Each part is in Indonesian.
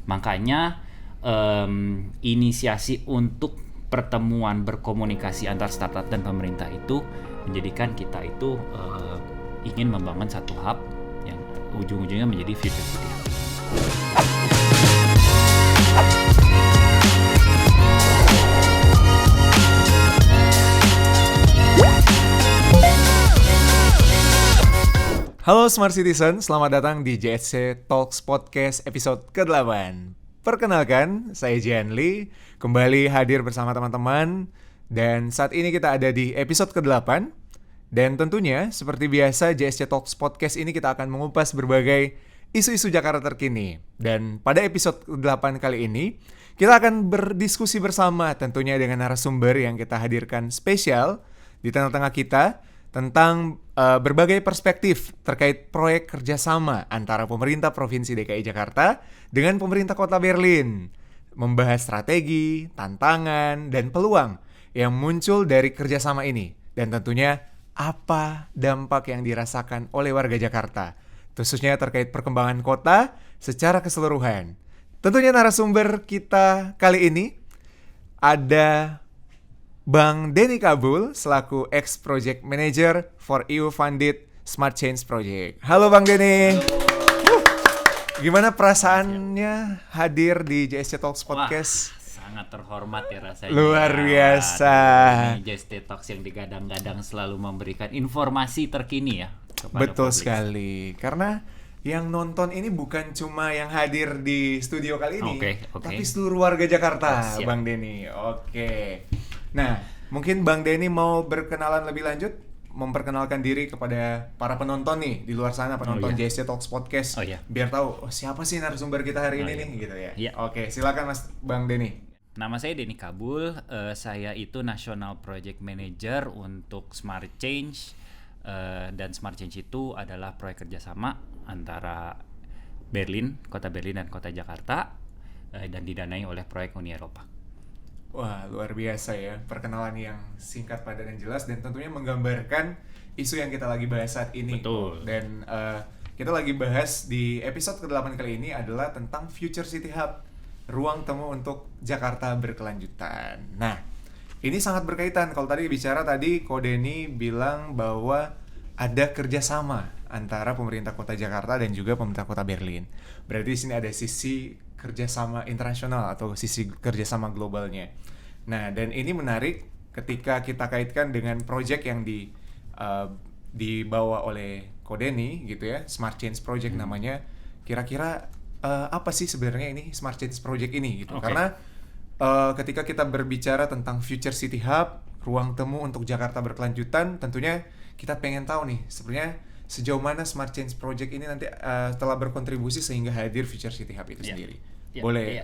Makanya inisiasi untuk pertemuan berkomunikasi antar startup dan pemerintah itu menjadikan kita itu ingin membangun satu hub yang ujung-ujungnya menjadi Future City Hub. Halo Smart Citizen, selamat datang di JSC Talks Podcast episode ke-8. Perkenalkan, saya Jian Lee, kembali hadir bersama teman-teman. Dan saat ini kita ada di episode ke-8. Dan tentunya, seperti biasa, JSC Talks Podcast ini kita akan mengupas berbagai isu-isu Jakarta terkini. Dan pada episode ke-8 kali ini, kita akan berdiskusi bersama tentunya dengan narasumber yang kita hadirkan spesial di tengah-tengah kita, tentang berbagai perspektif terkait proyek kerjasama antara pemerintah Provinsi DKI Jakarta dengan pemerintah Kota Berlin. Membahas strategi, tantangan, dan peluang yang muncul dari kerjasama ini. Dan tentunya apa dampak yang dirasakan oleh warga Jakarta, khususnya terkait perkembangan kota secara keseluruhan. Tentunya narasumber kita kali ini ada Bang Denny Kabul selaku ex-project manager for EU-funded Smart Change Project. Halo Bang Denny. Gimana perasaannya hadir di JSC Talks Podcast? Wah, sangat terhormat ya rasanya. Luar biasa. Ini JSC Talks yang digadang-gadang selalu memberikan informasi terkini ya kepada Betul publik. sekali. Karena yang nonton ini bukan cuma yang hadir di studio kali ini, Oke. tapi seluruh warga Jakarta, Siap. Bang Denny. Oke. Nah, mungkin Bang Denny mau berkenalan lebih lanjut, memperkenalkan diri kepada para penonton nih di luar sana, penonton JSC Talks Podcast, biar tahu siapa sih narasumber kita hari ini nih, gitu ya. Iya. Oke, silakan Mas Bang Denny. Nama saya Denny Kabul, saya itu National Project Manager untuk Smart Change, dan Smart Change itu adalah proyek kerjasama antara Berlin, Kota Berlin dan Kota Jakarta, dan didanai oleh proyek Uni Eropa. Wah, luar biasa ya, perkenalan yang singkat, padat, dan jelas, dan tentunya menggambarkan isu yang kita lagi bahas saat ini. Betul. Dan kita lagi bahas di episode ke-8 kali ini adalah tentang Future City Hub, ruang temu untuk Jakarta berkelanjutan. Nah, ini sangat berkaitan. Kalau tadi bicara Ko Denny bilang bahwa ada kerjasama antara pemerintah kota Jakarta dan juga pemerintah kota Berlin. Berarti di sini ada sisi kerjasama internasional atau sisi kerjasama globalnya. Nah, dan ini menarik ketika kita kaitkan dengan proyek yang dibawa oleh Ko Denny gitu ya, Smart Change Project namanya. Kira-kira apa sih sebenarnya ini Smart Change Project ini gitu? Karena ketika kita berbicara tentang Future City Hub, ruang temu untuk Jakarta berkelanjutan, tentunya kita pengen tahu nih sebenarnya sejauh mana Smart Change Project ini nanti telah berkontribusi sehingga hadir Future City Hub itu sendiri. Boleh.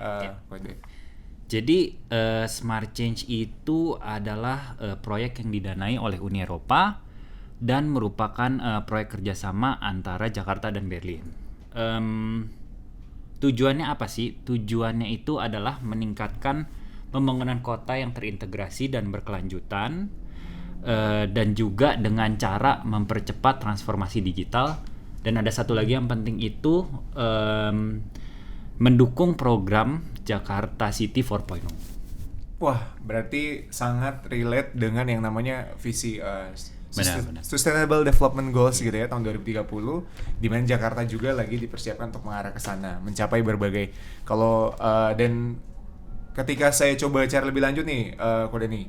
Jadi Smart Change itu adalah proyek yang didanai oleh Uni Eropa dan merupakan proyek kerjasama antara Jakarta dan Berlin. Tujuannya apa sih? Tujuannya itu adalah meningkatkan pembangunan kota yang terintegrasi dan berkelanjutan, dan juga dengan cara mempercepat transformasi digital. Dan ada satu lagi yang penting itu mendukung program Jakarta City 4.0. Wah, berarti sangat relate dengan yang namanya visi Benar. Sustainable Development Goals gitu ya tahun 2030, di mana Jakarta juga lagi dipersiapkan untuk mengarah ke sana, mencapai berbagai dan ketika saya coba cari lebih lanjut nih, Ko Denny,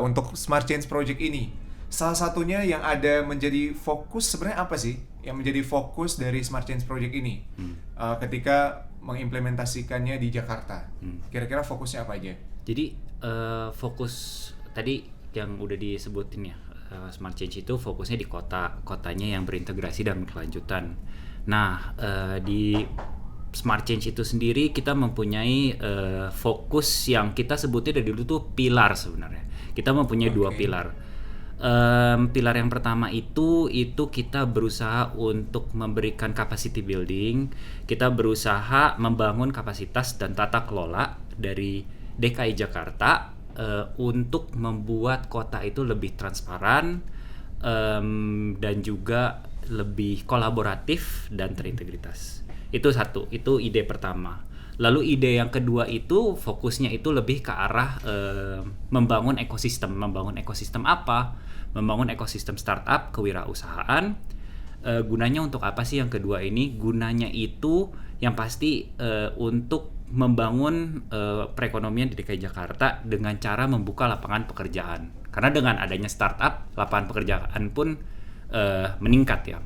untuk Smart Change Project ini, salah satunya yang ada menjadi fokus sebenarnya apa sih? Yang menjadi fokus dari Smart Change Project ini ketika mengimplementasikannya di Jakarta, kira-kira fokusnya apa aja? Jadi fokus tadi yang udah disebutin ya, Smart Change itu fokusnya di kotanya yang berintegrasi dan berkelanjutan. Nah, di Smart Change itu sendiri kita mempunyai fokus yang kita sebutnya dari dulu tuh pilar sebenarnya. Kita mempunyai dua pilar. Pilar yang pertama itu kita berusaha untuk memberikan capacity building. Kita berusaha membangun kapasitas dan tata kelola dari DKI Jakarta untuk membuat kota itu lebih transparan dan juga lebih kolaboratif dan terintegritas. Itu satu, itu ide pertama. Lalu ide yang kedua itu fokusnya itu lebih ke arah membangun ekosistem. Membangun ekosistem apa? Membangun ekosistem startup kewirausahaan. Gunanya untuk apa sih yang kedua ini? Gunanya itu yang pasti untuk membangun perekonomian di DKI Jakarta dengan cara membuka lapangan pekerjaan. Karena dengan adanya startup, lapangan pekerjaan pun meningkat ya.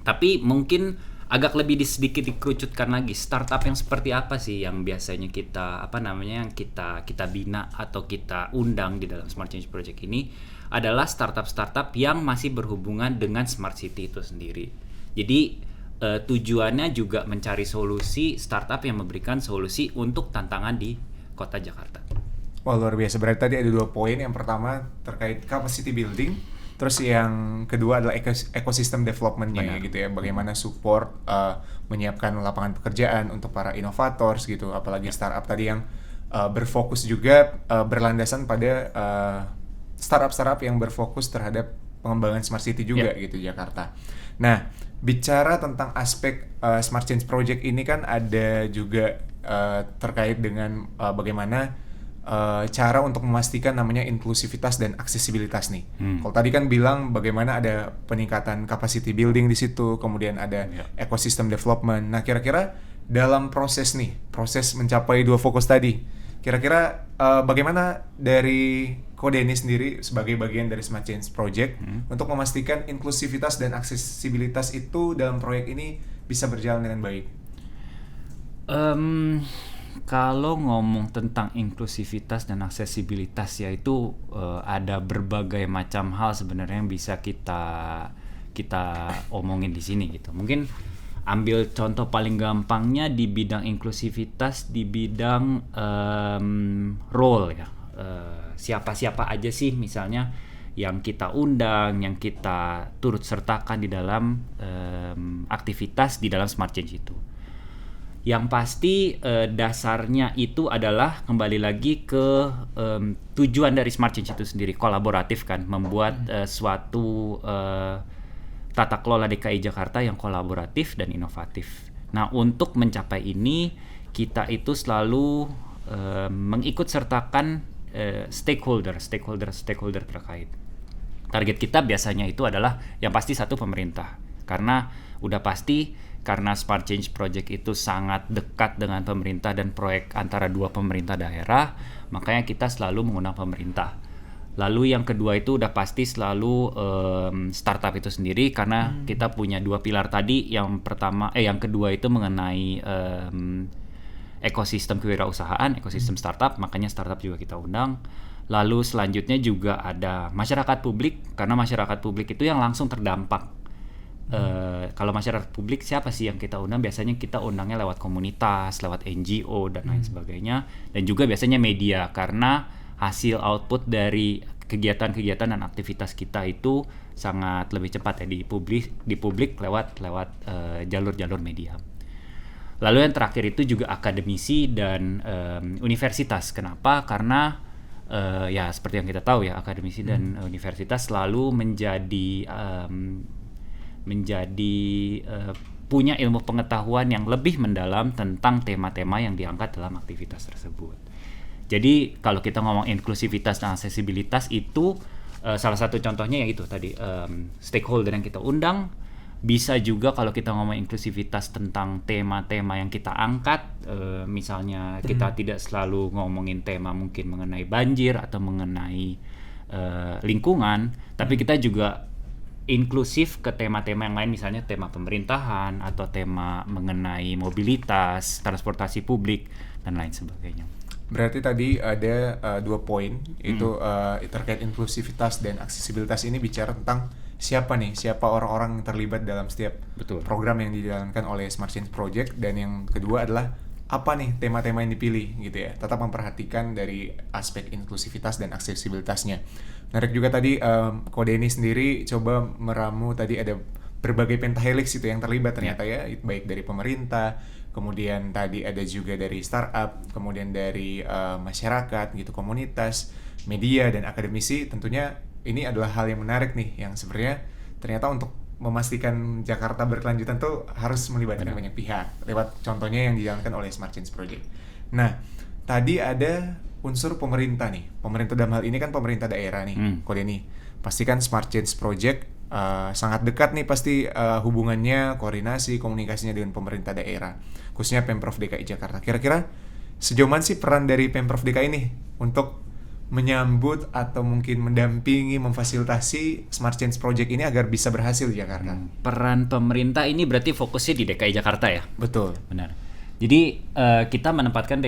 Tapi mungkin agak lebih sedikit dikerucutkan lagi, startup yang seperti apa sih yang biasanya yang kita bina atau kita undang di dalam Smart Change Project ini adalah startup yang masih berhubungan dengan Smart City itu sendiri. Jadi tujuannya juga mencari solusi startup yang memberikan solusi untuk tantangan di kota Jakarta. Wah, luar biasa. Berarti tadi ada 2 poin. Yang pertama terkait capacity building. Terus yang kedua adalah ekosistem development-nya gitu ya. Bagaimana support menyiapkan lapangan pekerjaan untuk para inovators gitu. Apalagi startup tadi yang berfokus juga berlandasan pada startup yang berfokus terhadap pengembangan Smart City juga gitu Jakarta. Nah, bicara tentang aspek Smart Change Project ini kan ada juga terkait dengan bagaimana cara untuk memastikan namanya inklusivitas dan aksesibilitas nih. Kalau tadi kan bilang bagaimana ada peningkatan capacity building di situ, kemudian ada ecosystem development. Nah, kira-kira dalam proses mencapai 2 fokus tadi, kira-kira bagaimana dari Kodeni sendiri sebagai bagian dari Smart Change Project untuk memastikan inklusivitas dan aksesibilitas itu dalam proyek ini bisa berjalan dengan baik? Kalau ngomong tentang inklusivitas dan aksesibilitas yaitu ada berbagai macam hal sebenarnya yang bisa kita omongin di sini gitu. Mungkin ambil contoh paling gampangnya di bidang inklusivitas, di bidang role ya. Siapa-siapa aja sih misalnya yang kita undang, yang kita turut sertakan di dalam aktivitas di dalam Smart Change itu. Yang pasti dasarnya itu adalah kembali lagi ke tujuan dari Smart Change itu sendiri, kolaboratif kan, membuat suatu tata kelola DKI Jakarta yang kolaboratif dan inovatif. Nah, untuk mencapai ini kita itu selalu mengikut sertakan stakeholder terkait. Target kita biasanya itu adalah yang pasti satu pemerintah, karena udah pasti karena Smart Change Project itu sangat dekat dengan pemerintah dan proyek antara 2 pemerintah daerah, makanya kita selalu mengundang pemerintah. Lalu yang kedua itu udah pasti selalu startup itu sendiri, karena kita punya 2 pilar tadi. Yang kedua itu mengenai ekosistem kewirausahaan, ekosistem startup, makanya startup juga kita undang. Lalu selanjutnya juga ada masyarakat publik, karena masyarakat publik itu yang langsung terdampak. Kalau masyarakat publik siapa sih yang kita undang? Biasanya kita undangnya lewat komunitas, lewat NGO dan lain sebagainya, dan juga biasanya media, karena hasil output dari kegiatan-kegiatan dan aktivitas kita itu sangat lebih cepat ya di publik lewat jalur-jalur media. Lalu yang terakhir itu juga akademisi dan universitas. Kenapa? Karena ya seperti yang kita tahu ya, akademisi dan universitas selalu punya ilmu pengetahuan yang lebih mendalam tentang tema-tema yang diangkat dalam aktivitas tersebut. Jadi kalau kita ngomong inklusivitas dan aksesibilitas itu salah satu contohnya ya itu tadi stakeholder yang kita undang. Bisa juga kalau kita ngomong inklusivitas tentang tema-tema yang kita angkat, misalnya kita tidak selalu ngomongin tema mungkin mengenai banjir atau mengenai lingkungan, tapi kita juga inklusif ke tema-tema yang lain, misalnya tema pemerintahan atau tema mengenai mobilitas, transportasi publik dan lain sebagainya. Berarti tadi ada 2 poin itu terkait inklusivitas dan aksesibilitas. Ini bicara tentang siapa orang-orang yang terlibat dalam setiap program yang dijalankan oleh Smart Change Project, dan yang kedua adalah apa nih tema-tema yang dipilih gitu ya. Tetap memperhatikan dari aspek inklusivitas dan aksesibilitasnya. Menarik juga tadi Kodeni sendiri coba meramu tadi ada berbagai pentahelix itu yang terlibat ternyata ya, baik dari pemerintah, kemudian tadi ada juga dari startup, kemudian dari masyarakat gitu, komunitas, media dan akademisi. Tentunya ini adalah hal yang menarik nih, yang sebenarnya ternyata untuk memastikan Jakarta berkelanjutan tuh harus melibatkan banyak pihak lewat contohnya yang dijalankan oleh Smart Change Project. Nah, tadi ada unsur pemerintah nih. Pemerintah dalam hal ini kan pemerintah daerah nih, Kode nih. Pastikan Smart Change Project sangat dekat nih pasti hubungannya, koordinasi, komunikasinya dengan pemerintah daerah, khususnya Pemprov DKI Jakarta. Kira-kira sejauh mana sih peran dari Pemprov DKI nih untuk menyambut atau mungkin mendampingi, memfasilitasi Smart Change Project ini agar bisa berhasil di Jakarta? Peran pemerintah ini berarti fokusnya di DKI Jakarta ya? Betul. Benar. Jadi kita menempatkan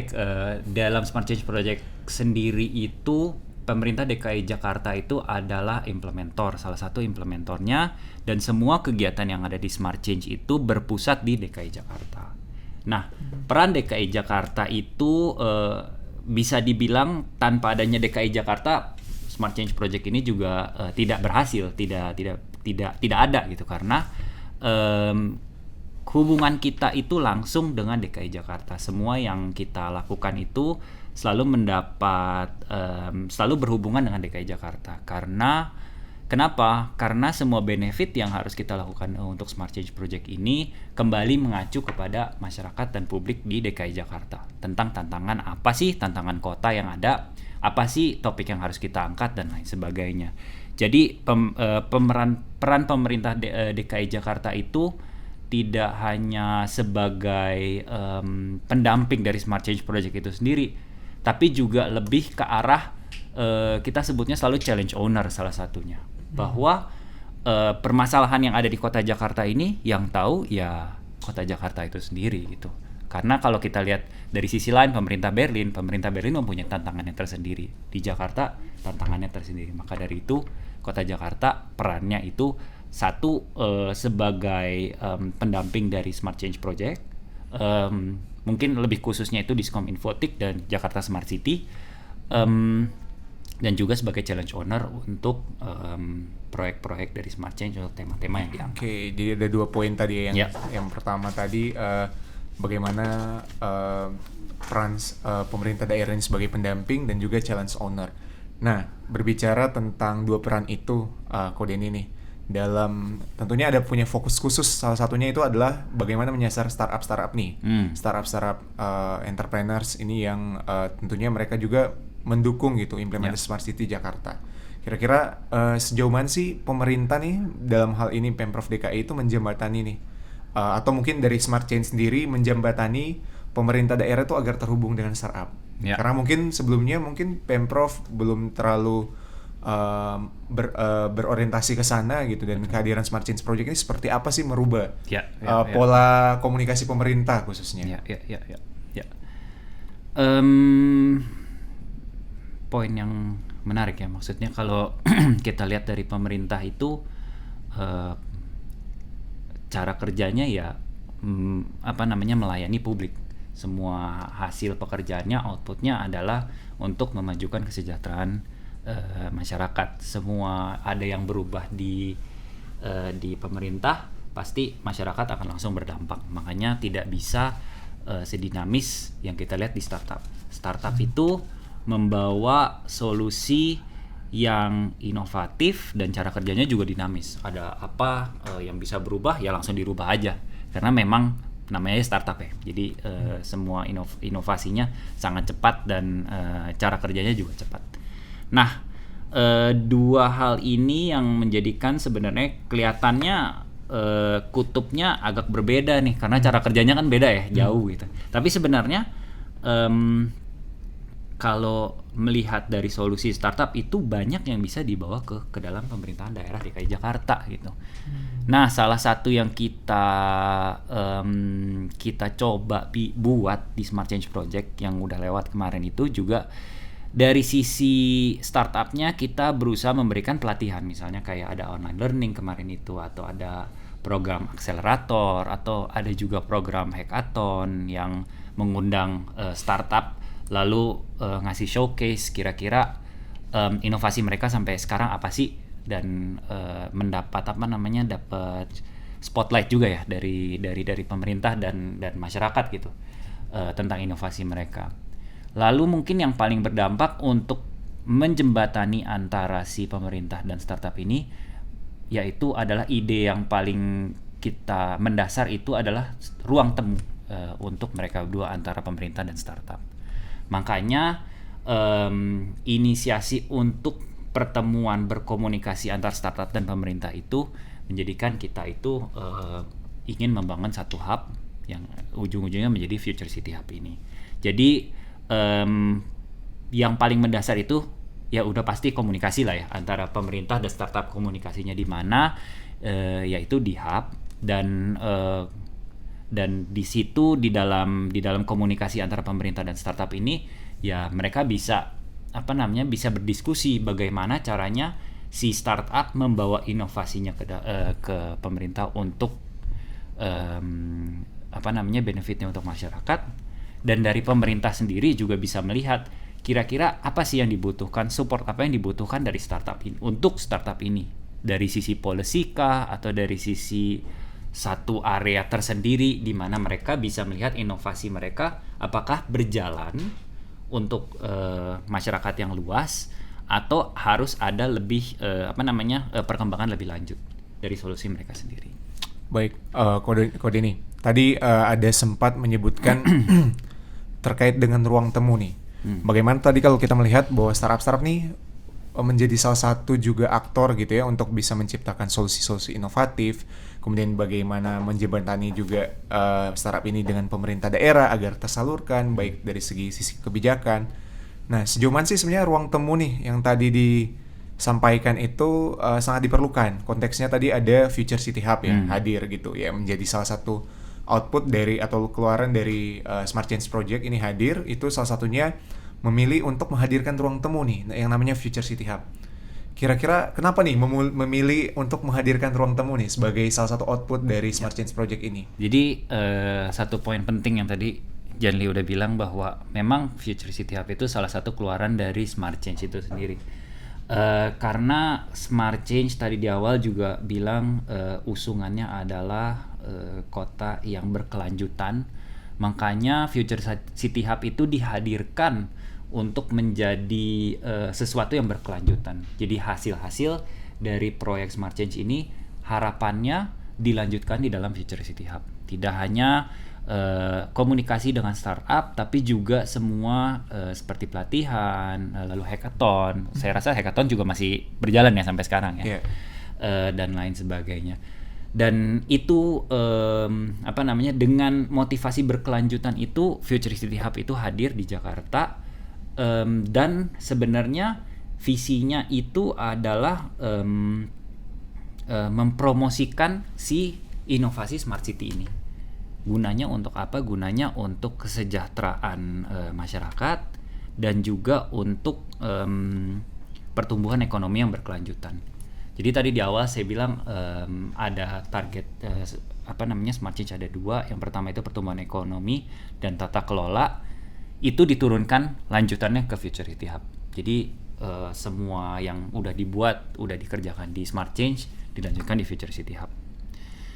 dalam Smart Change Project sendiri itu pemerintah DKI Jakarta itu adalah implementor, salah satu implementornya, dan semua kegiatan yang ada di Smart Change itu berpusat di DKI Jakarta. Nah, peran DKI Jakarta itu bisa dibilang tanpa adanya DKI Jakarta, Smart Change Project ini juga tidak berhasil, tidak ada gitu, karena hubungan kita itu langsung dengan DKI Jakarta. Semua yang kita lakukan itu selalu selalu berhubungan dengan DKI Jakarta. Kenapa? Karena semua benefit yang harus kita lakukan untuk Smart Change Project ini kembali mengacu kepada masyarakat dan publik di DKI Jakarta. Tentang tantangan apa sih, tantangan kota yang ada, apa sih topik yang harus kita angkat, dan lain sebagainya. Jadi peran pemerintah DKI Jakarta itu tidak hanya sebagai pendamping dari Smart Change Project itu sendiri, tapi juga lebih ke arah kita sebutnya selalu challenge owner salah satunya. Bahwa permasalahan yang ada di kota Jakarta ini yang tahu ya kota Jakarta itu sendiri gitu. Karena kalau kita lihat dari sisi lain pemerintah Berlin mempunyai tantangannya tersendiri. Di Jakarta tantangannya tersendiri. Maka dari itu kota Jakarta perannya itu satu sebagai pendamping dari Smart Change Project. Mungkin lebih khususnya itu Diskom Infotik dan Jakarta Smart City. Dan juga sebagai challenge owner untuk proyek-proyek dari Smart Change atau tema-tema yang diangkat. Oke, jadi ada 2 poin tadi yang yang pertama tadi bagaimana peran pemerintah daerah ini sebagai pendamping dan juga challenge owner. Nah, berbicara tentang 2 peran itu, Kode ini nih, dalam tentunya ada punya fokus khusus. Salah satunya itu adalah bagaimana menyasar startup nih, startup entrepreneurs ini yang tentunya mereka juga mendukung gitu implementasi Smart City Jakarta. Kira-kira sejauh mana sih pemerintah nih dalam hal ini Pemprov DKI itu menjembatani nih atau mungkin dari Smart Change sendiri menjembatani pemerintah daerah itu agar terhubung dengan startup. Karena mungkin sebelumnya Pemprov belum terlalu berorientasi ke sana gitu, dan kehadiran Smart Change Project ini seperti apa sih merubah pola komunikasi pemerintah khususnya? Poin yang menarik ya, maksudnya kalau kita lihat dari pemerintah itu cara kerjanya ya melayani publik. Semua hasil pekerjaannya, outputnya adalah untuk memajukan kesejahteraan masyarakat. Semua ada yang berubah di pemerintah, pasti masyarakat akan langsung berdampak. Makanya tidak bisa sedinamis yang kita lihat di startup. Startup itu membawa solusi yang inovatif dan cara kerjanya juga dinamis. Ada apa yang bisa berubah ya langsung dirubah aja, karena memang namanya startup ya. Jadi semua inovasinya sangat cepat dan cara kerjanya juga cepat. Nah, 2 hal ini yang menjadikan sebenarnya kelihatannya kutubnya agak berbeda nih, karena cara kerjanya kan beda ya, jauh gitu. Tapi sebenarnya kalau melihat dari solusi startup itu banyak yang bisa dibawa ke dalam pemerintahan daerah DKI Jakarta gitu. Nah, salah satu yang kita coba buat di Smart Change Project yang udah lewat kemarin itu juga dari sisi startupnya kita berusaha memberikan pelatihan, misalnya kayak ada online learning kemarin itu, atau ada program akselerator, atau ada juga program hackathon yang mengundang startup lalu ngasih showcase kira-kira inovasi mereka sampai sekarang apa sih, dan mendapat dapat spotlight juga ya dari pemerintah dan masyarakat gitu tentang inovasi mereka. Lalu mungkin yang paling berdampak untuk menjembatani antara si pemerintah dan startup ini yaitu adalah ide yang paling kita mendasar itu adalah ruang temu untuk mereka berdua antara pemerintah dan startup. Makanya inisiasi untuk pertemuan berkomunikasi antar startup dan pemerintah itu menjadikan kita itu ingin membangun satu hub yang ujung-ujungnya menjadi Future City Hub ini. Jadi yang paling mendasar itu ya udah pasti komunikasi lah ya antara pemerintah dan startup. Komunikasinya di mana, yaitu di hub, dan di situ di dalam komunikasi antara pemerintah dan startup ini ya mereka bisa bisa berdiskusi bagaimana caranya si startup membawa inovasinya ke pemerintah untuk benefitnya untuk masyarakat, dan dari pemerintah sendiri juga bisa melihat kira-kira apa sih yang dibutuhkan, support apa yang dibutuhkan dari startup ini untuk startup ini, dari sisi policy kah atau dari sisi satu area tersendiri di mana mereka bisa melihat inovasi mereka apakah berjalan untuk masyarakat yang luas atau harus ada lebih perkembangan lebih lanjut dari solusi mereka sendiri. Baik, Kode nih. Tadi ada sempat menyebutkan terkait dengan ruang temu nih. Bagaimana tadi kalau kita melihat bahwa startup nih menjadi salah satu juga aktor gitu ya untuk bisa menciptakan solusi-solusi inovatif, kemudian bagaimana menjembatani juga startup ini dengan pemerintah daerah agar tersalurkan baik dari sisi kebijakan. Nah, sejauh mana sih sebenarnya ruang temu nih yang tadi disampaikan itu sangat diperlukan. Konteksnya tadi ada Future City Hub ya hadir gitu ya, menjadi salah satu output dari atau keluaran dari Smart Change Project ini hadir, itu salah satunya memilih untuk menghadirkan ruang temu nih yang namanya Future City Hub. Kira-kira kenapa nih memilih untuk menghadirkan ruang temu nih sebagai salah satu output dari Smart Change Project ini? Jadi satu poin penting yang tadi Janli udah bilang bahwa memang Future City Hub itu salah satu keluaran dari Smart Change itu sendiri. Karena Smart Change tadi di awal juga bilang usungannya adalah kota yang berkelanjutan, makanya Future City Hub itu dihadirkan untuk menjadi sesuatu yang berkelanjutan. Jadi hasil-hasil dari proyek Smart Change ini harapannya dilanjutkan di dalam Future City Hub. Tidak hanya komunikasi dengan startup, tapi juga semua seperti pelatihan, lalu hackathon. Saya rasa hackathon juga masih berjalan ya sampai sekarang ya, dan lain sebagainya. Dan itu dengan motivasi berkelanjutan itu Future City Hub itu hadir di Jakarta, dan sebenarnya visinya itu adalah mempromosikan si inovasi Smart City ini. Gunanya untuk apa? Gunanya untuk kesejahteraan masyarakat dan juga untuk pertumbuhan ekonomi yang berkelanjutan. Jadi tadi di awal saya bilang ada target Smart Change ada 2. Yang pertama itu pertumbuhan ekonomi dan tata kelola. Itu diturunkan lanjutannya ke Future City Hub. Jadi semua yang udah dikerjakan di Smart Change dilanjutkan di Future City Hub.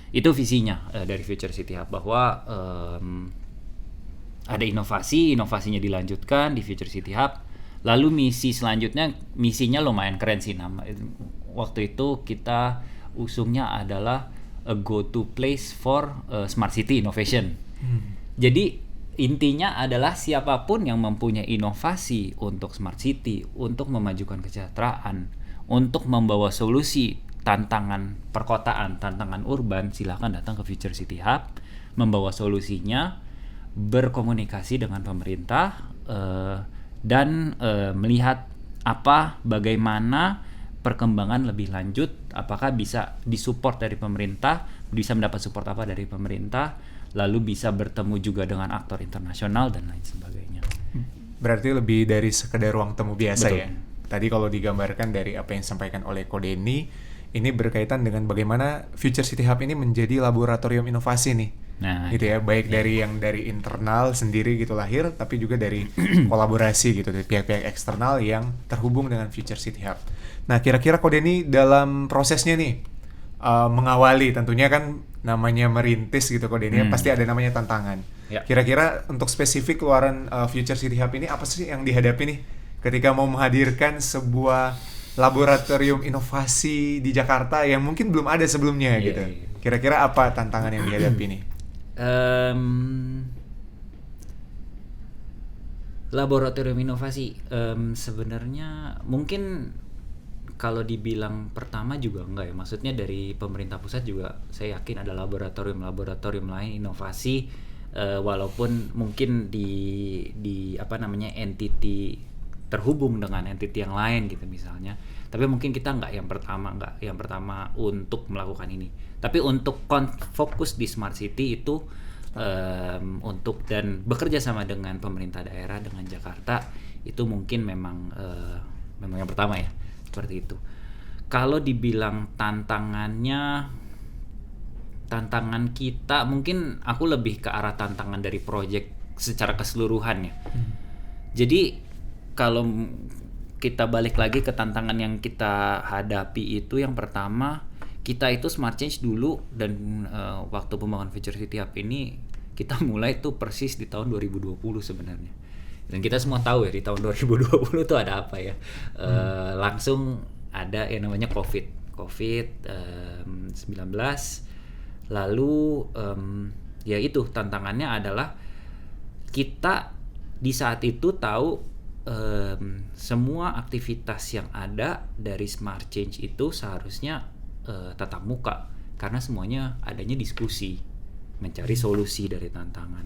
Itu visinya dari Future City Hub, bahwa ada inovasinya dilanjutkan di Future City Hub. Lalu misinya lumayan keren sih, waktu itu kita usungnya adalah a go-to place for smart city innovation. Jadi intinya adalah siapapun yang mempunyai inovasi untuk smart city, untuk memajukan kesejahteraan, untuk membawa solusi tantangan perkotaan, tantangan urban, silahkan datang ke Future City Hub, membawa solusinya, berkomunikasi dengan pemerintah, dan melihat bagaimana perkembangan lebih lanjut, apakah bisa disupport dari pemerintah, bisa mendapat support apa dari pemerintah, lalu bisa bertemu juga dengan aktor internasional dan lain sebagainya. Berarti lebih dari sekedar ruang temu biasa. Betul. Ya. Tadi kalau digambarkan dari apa yang disampaikan oleh Kodeni, ini berkaitan dengan bagaimana Future City Hub ini menjadi laboratorium inovasi nih. Nah, gitu ya, baik dari internal sendiri gitu lahir, tapi juga dari kolaborasi gitu dari pihak-pihak eksternal yang terhubung dengan Future City Hub. Nah, kira-kira Kodeni dalam prosesnya nih mengawali, tentunya kan namanya merintis gitu Kodeni, pasti ada namanya tantangan. Ya. Kira-kira untuk spesifik keluaran Future City Hub ini apa sih yang dihadapi nih ketika mau menghadirkan sebuah laboratorium inovasi di Jakarta yang mungkin belum ada sebelumnya Iya, gitu. iya. Kira-kira apa tantangan yang dihadapi nih? Laboratorium inovasi sebenarnya mungkin kalau dibilang pertama juga enggak ya, maksudnya dari pemerintah pusat juga saya yakin ada laboratorium lain inovasi, walaupun mungkin di apa namanya entity terhubung dengan entity yang lain gitu misalnya, tapi mungkin kita nggak yang pertama untuk melakukan ini, tapi untuk fokus di smart city itu untuk dan bekerja sama dengan pemerintah daerah dengan Jakarta itu mungkin memang yang pertama ya, seperti itu. Kalau dibilang tantangan kita mungkin aku lebih ke arah tantangan dari project secara keseluruhan ya. Jadi kalau kita balik lagi ke tantangan yang kita hadapi itu, yang pertama kita itu smart change dulu, dan waktu pembangunan Future City Hub ini kita mulai tuh persis di tahun 2020 sebenarnya. Dan kita semua tahu ya di tahun 2020 tuh ada apa ya. Langsung ada yang namanya COVID-19. Lalu ya itu tantangannya adalah kita di saat itu tahu semua aktivitas yang ada dari smart change itu seharusnya tatap muka, karena semuanya adanya diskusi, mencari solusi dari tantangan.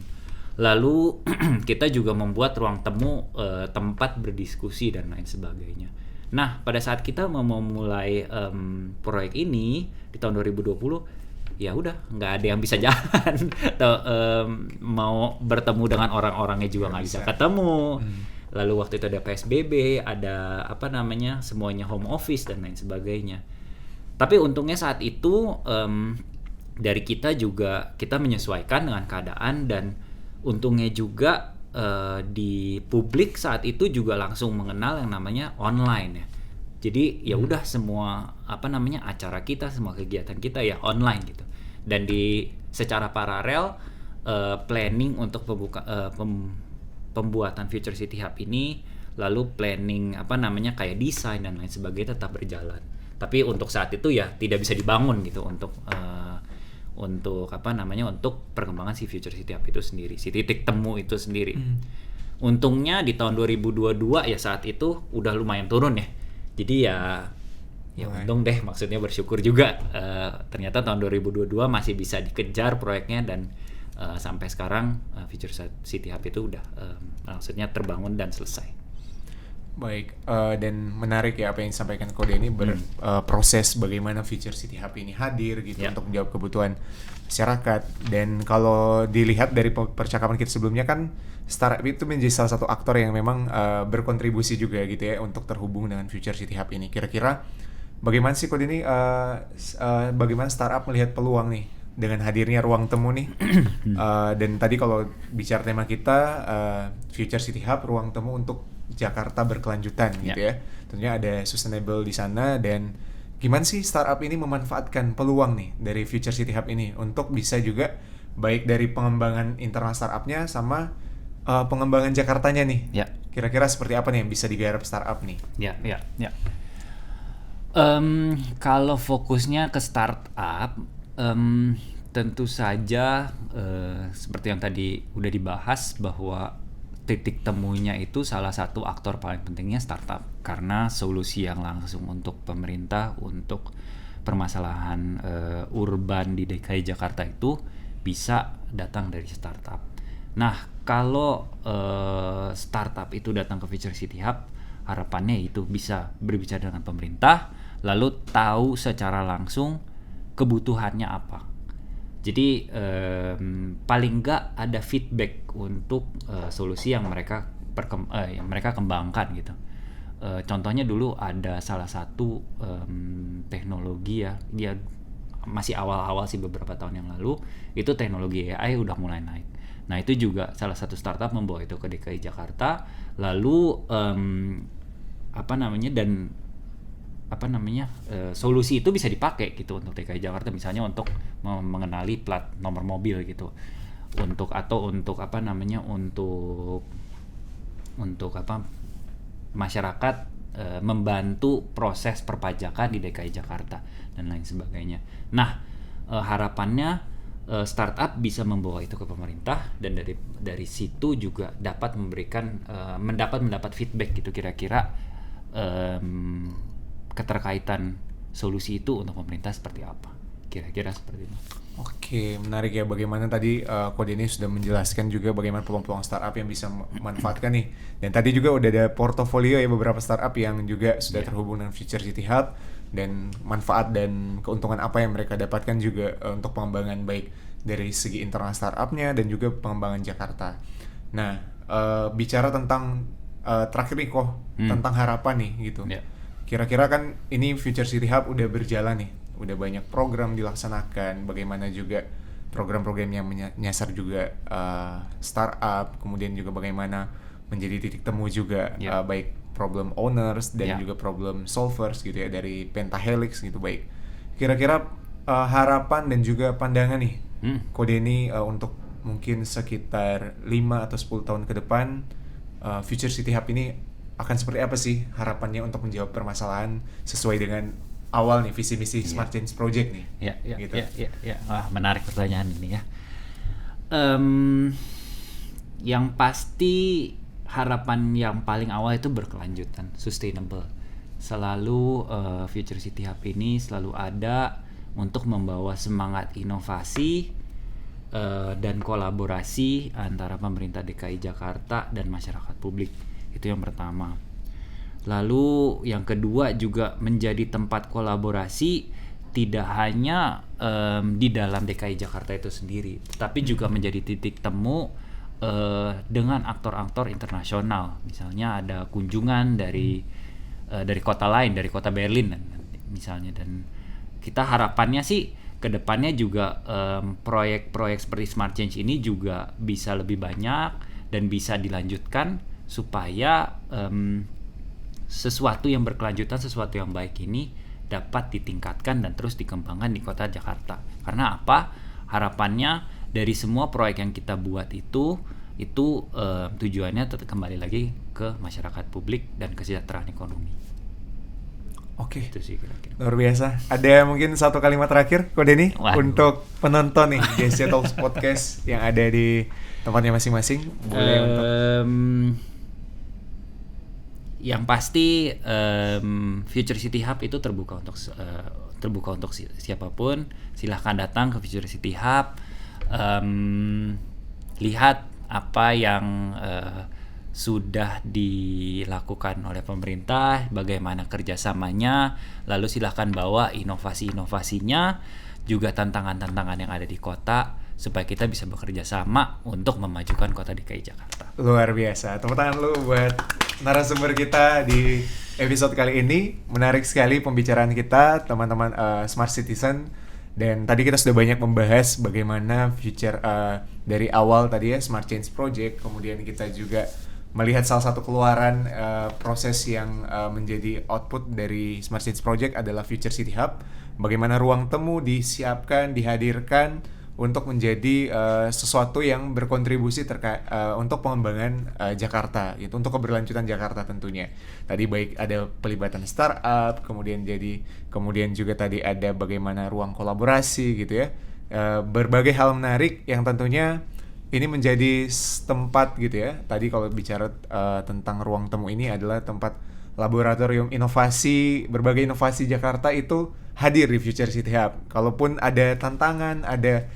Lalu kita juga membuat ruang temu, tempat berdiskusi dan lain sebagainya. Nah, pada saat kita mau memulai proyek ini di tahun 2020, ya udah nggak ada yang bisa jalan. Mau bertemu dengan orang-orangnya juga nggak bisa ketemu. Lalu waktu itu ada PSBB, ada apa namanya, semuanya home office dan lain sebagainya. Tapi untungnya saat itu dari kita juga kita menyesuaikan dengan keadaan, dan untungnya juga di publik saat itu juga langsung mengenal yang namanya online ya. Jadi ya udah semua apa namanya acara kita, semua kegiatan kita ya online gitu. Dan secara paralel planning untuk pembuatan Future City Hub ini, lalu planning apa namanya kayak desain dan lain sebagainya tetap berjalan. Tapi untuk saat itu ya tidak bisa dibangun gitu untuk apa namanya untuk perkembangan si Future City Hub itu sendiri, si titik temu itu sendiri. Untungnya di tahun 2022 ya saat itu udah lumayan turun ya. Jadi ya untung deh, maksudnya bersyukur juga ternyata tahun 2022 masih bisa dikejar proyeknya, dan sampai sekarang Future City Hub itu udah maksudnya terbangun dan selesai. Baik, dan menarik ya apa yang disampaikan Kode ini, proses bagaimana Future City Hub ini hadir gitu untuk menjawab kebutuhan masyarakat. Dan kalau dilihat dari percakapan kita sebelumnya kan, startup itu menjadi salah satu aktor yang memang berkontribusi juga gitu ya untuk terhubung dengan Future City Hub ini. Kira-kira bagaimana sih Kode ini, bagaimana startup melihat peluang nih dengan hadirnya ruang temu nih? Dan tadi kalau bicara tema kita Future City Hub, ruang temu untuk Jakarta berkelanjutan gitu ya. Tentunya ada sustainable di sana, dan gimana sih startup ini memanfaatkan peluang nih dari Future City Hub ini untuk bisa juga baik dari pengembangan internal startupnya sama pengembangan Jakartanya nih. Kira-kira seperti apa nih yang bisa digarap startup nih? Kalau fokusnya ke startup, tentu saja seperti yang tadi udah dibahas bahwa titik temunya itu salah satu aktor paling pentingnya startup, karena solusi yang langsung untuk pemerintah untuk permasalahan urban di DKI Jakarta itu bisa datang dari startup. Nah, kalau startup itu datang ke Future City Hub, harapannya itu bisa berbicara dengan pemerintah, lalu tahu secara langsung kebutuhannya apa. Jadi paling nggak ada feedback untuk solusi yang mereka kembangkan gitu. Contohnya dulu ada salah satu teknologi ya, dia masih awal-awal sih beberapa tahun yang lalu, itu teknologi AI udah mulai naik. Nah itu juga salah satu startup membawa itu ke DKI Jakarta, lalu solusi itu bisa dipakai gitu untuk DKI Jakarta, misalnya untuk mengenali plat nomor mobil gitu, untuk masyarakat membantu proses perpajakan di DKI Jakarta dan lain sebagainya. Nah, harapannya startup bisa membawa itu ke pemerintah, dan dari situ juga dapat memberikan mendapat feedback gitu, kira-kira keterkaitan solusi itu untuk pemerintah seperti apa, kira-kira seperti itu. Oke, menarik ya bagaimana tadi Kode ini sudah menjelaskan juga bagaimana peluang-peluang startup yang bisa memanfaatkan nih. Dan tadi juga udah ada portofolio ya beberapa startup yang juga sudah terhubung dengan Future City Hub, dan manfaat dan keuntungan apa yang mereka dapatkan juga untuk pengembangan baik dari segi internal startupnya dan juga pengembangan Jakarta. Nah, bicara tentang terakhir nih tentang harapan nih gitu. Kira-kira kan ini Future City Hub udah berjalan nih, udah banyak program dilaksanakan, bagaimana juga program-program yang menyasar juga startup, kemudian juga bagaimana menjadi titik temu juga baik problem owners dan juga problem solvers gitu ya dari Pentahelix gitu. Baik, kira-kira harapan dan juga pandangan nih Kode ini untuk mungkin sekitar 5 atau 10 tahun ke depan, Future City Hub ini akan seperti apa sih harapannya untuk menjawab permasalahan sesuai dengan awal nih visi misi Smart Change Project nih. Gitu. Wah, menarik pertanyaan ini ya. Yang pasti harapan yang paling awal itu berkelanjutan, sustainable. Selalu Future City Hub ini selalu ada untuk membawa semangat inovasi dan kolaborasi antara pemerintah DKI Jakarta dan masyarakat publik. Itu yang pertama. Lalu yang kedua juga menjadi tempat kolaborasi tidak hanya di dalam DKI Jakarta itu sendiri, tapi juga menjadi titik temu dengan aktor-aktor internasional. Misalnya ada kunjungan dari kota lain, dari kota Berlin misalnya, dan kita harapannya sih kedepannya juga proyek-proyek seperti Smart Change ini juga bisa lebih banyak dan bisa dilanjutkan supaya sesuatu yang berkelanjutan, sesuatu yang baik ini dapat ditingkatkan dan terus dikembangkan di kota Jakarta. Karena apa? Harapannya dari semua proyek yang kita buat itu tujuannya tetap kembali lagi ke masyarakat publik dan kesejahteraan ekonomi. Oke, itu sih kira-kira. Luar biasa. Ada mungkin satu kalimat terakhir Kode nih untuk penonton nih JSC Talks Podcast yang ada di tempatnya masing-masing. Boleh untuk yang pasti Future City Hub itu terbuka untuk siapapun. Silahkan datang ke Future City Hub, lihat apa yang sudah dilakukan oleh pemerintah, bagaimana kerjasamanya, lalu silahkan bawa inovasi-inovasinya, juga tantangan-tantangan yang ada di kota, supaya kita bisa bekerja sama untuk memajukan kota DKI Jakarta. Luar biasa. Tepuk tangan lu buat narasumber kita di episode kali ini. Menarik sekali pembicaraan kita, teman-teman Smart Citizen. Dan tadi kita sudah banyak membahas bagaimana future dari awal tadi ya Smart Change Project. Kemudian kita juga melihat salah satu keluaran proses yang menjadi output dari Smart Change Project adalah Future City Hub. Bagaimana ruang temu disiapkan, dihadirkan untuk menjadi sesuatu yang berkontribusi untuk pengembangan Jakarta, gitu, untuk keberlanjutan Jakarta tentunya. Tadi baik ada pelibatan startup, kemudian juga tadi ada bagaimana ruang kolaborasi gitu ya, berbagai hal menarik yang tentunya ini menjadi tempat gitu ya. Tadi kalau bicara tentang ruang temu ini adalah tempat laboratorium inovasi, berbagai inovasi Jakarta itu hadir di Future City Hub. Kalaupun ada tantangan, ada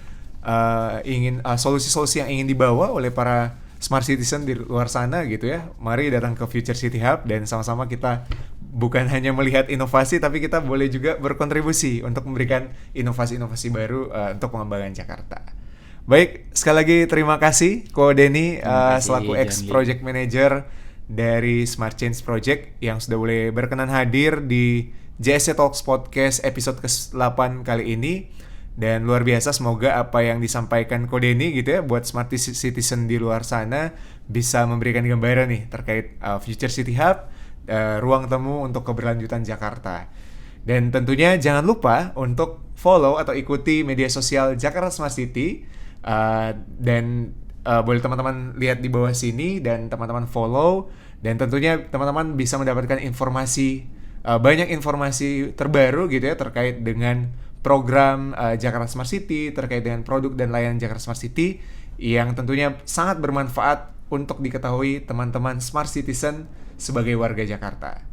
solusi-solusi yang ingin dibawa oleh para smart citizen di luar sana gitu ya, mari datang ke Future City Hub dan sama-sama kita bukan hanya melihat inovasi, tapi kita boleh juga berkontribusi untuk memberikan inovasi-inovasi baru untuk pengembangan Jakarta. Baik, sekali lagi terima kasih Ko Denny selaku ex-project manager dari Smart Change Project yang sudah boleh berkenan hadir di JSC Talks Podcast episode ke-8 kali ini. Dan luar biasa, semoga apa yang disampaikan Ko Denny gitu ya buat smart citizen di luar sana bisa memberikan gambaran nih terkait Future City Hub, ruang temu untuk keberlanjutan Jakarta. Dan tentunya jangan lupa untuk follow atau ikuti media sosial Jakarta Smart City dan boleh teman-teman lihat di bawah sini dan teman-teman follow, dan tentunya teman-teman bisa mendapatkan informasi, banyak informasi terbaru gitu ya terkait dengan program Jakarta Smart City, terkait dengan produk dan layanan Jakarta Smart City yang tentunya sangat bermanfaat untuk diketahui teman-teman Smart Citizen sebagai warga Jakarta.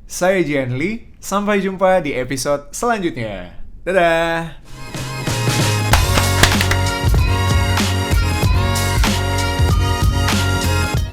Saya Jian Lee, sampai jumpa di episode selanjutnya. Dadah!